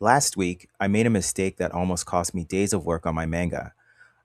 Last week, I made a mistake that almost cost me days of work on my manga.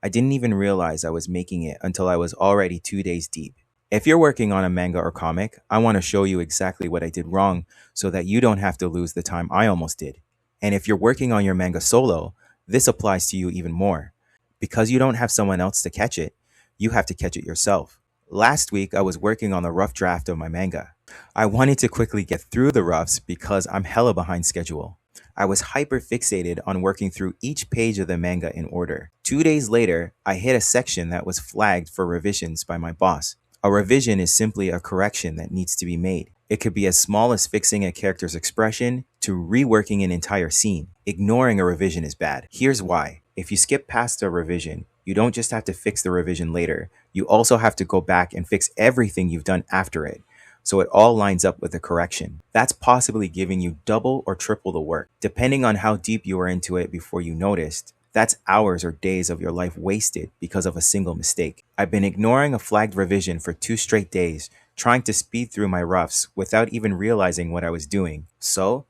I didn't even realize I was making it until I was already 2 days deep. If you're working on a manga or comic, I want to show you exactly what I did wrong so that you don't have to lose the time I almost did. And if you're working on your manga solo, this applies to you even more. Because you don't have someone else to catch it, you have to catch it yourself. Last week, I was working on the rough draft of my manga. I wanted to quickly get through the roughs because I'm hella behind schedule. I was hyper fixated on working through each page of the manga in order. 2 days later, I hit a section that was flagged for revisions by my boss. A revision is simply a correction that needs to be made. It could be as small as fixing a character's expression to reworking an entire scene. Ignoring a revision is bad. Here's why. If you skip past a revision, you don't just have to fix the revision later. You also have to go back and fix everything you've done after it, so it all lines up with the correction. That's possibly giving you double or triple the work. Depending on how deep you were into it before you noticed, that's hours or days of your life wasted because of a single mistake. I've been ignoring a flagged revision for 2 straight days, trying to speed through my roughs without even realizing what I was doing. So,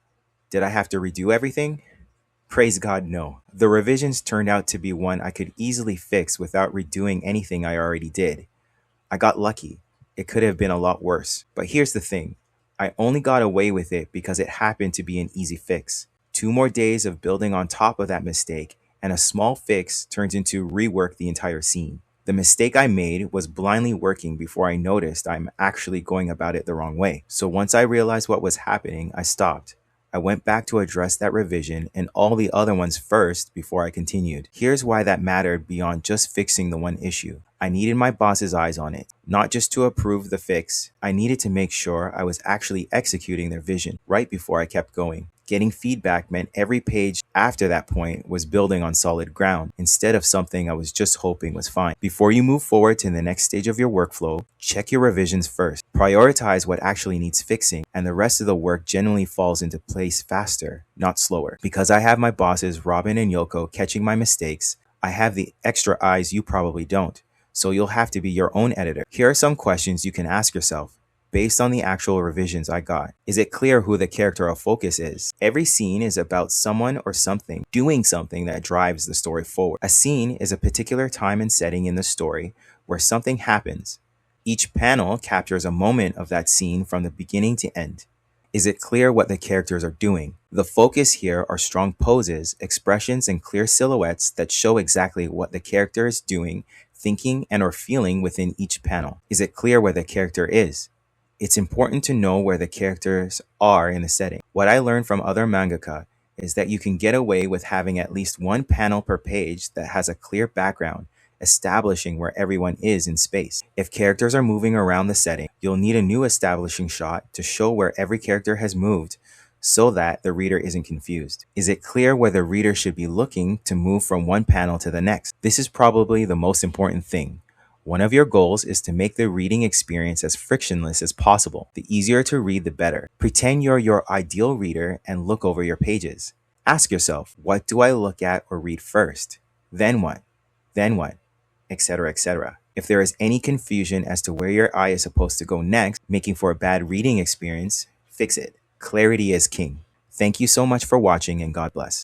did I have to redo everything? Praise God, no. The revisions turned out to be one I could easily fix without redoing anything I already did. I got lucky. It could have been a lot worse. But here's the thing. I only got away with it because it happened to be an easy fix. 2 more days of building on top of that mistake, and a small fix turns into rework the entire scene. The mistake I made was blindly working before I noticed I'm actually going about it the wrong way. So once I realized what was happening, I stopped. I went back to address that revision and all the other ones first before I continued. Here's why that mattered beyond just fixing the one issue. I needed my boss's eyes on it, not just to approve the fix. I needed to make sure I was actually executing their vision right before I kept going. Getting feedback meant every page after that point was building on solid ground instead of something I was just hoping was fine. Before you move forward to the next stage of your workflow, check your revisions first. Prioritize what actually needs fixing, and the rest of the work generally falls into place faster, not slower. Because I have my bosses Robin and Yoko catching my mistakes, I have the extra eyes you probably don't. So you'll have to be your own editor. Here are some questions you can ask yourself. Based on the actual revisions I got, is it clear who the character of focus is? Every scene is about someone or something doing something that drives the story forward. A scene is a particular time and setting in the story where something happens. Each panel captures a moment of that scene from the beginning to end. Is it clear what the characters are doing? The focus here are strong poses, expressions, and clear silhouettes that show exactly what the character is doing, thinking, and or feeling within each panel. Is it clear where the character is? It's important to know where the characters are in the setting. What I learned from other mangaka is that you can get away with having at least one panel per page that has a clear background, establishing where everyone is in space. If characters are moving around the setting, you'll need a new establishing shot to show where every character has moved so that the reader isn't confused. Is it clear where the reader should be looking to move from one panel to the next? This is probably the most important thing. One of your goals is to make the reading experience as frictionless as possible. The easier to read, the better. Pretend you're your ideal reader and look over your pages. Ask yourself, what do I look at or read first? Then what? Then what? Etc., etc. If there is any confusion as to where your eye is supposed to go next, making for a bad reading experience, fix it. Clarity is king. Thank you so much for watching, and God bless.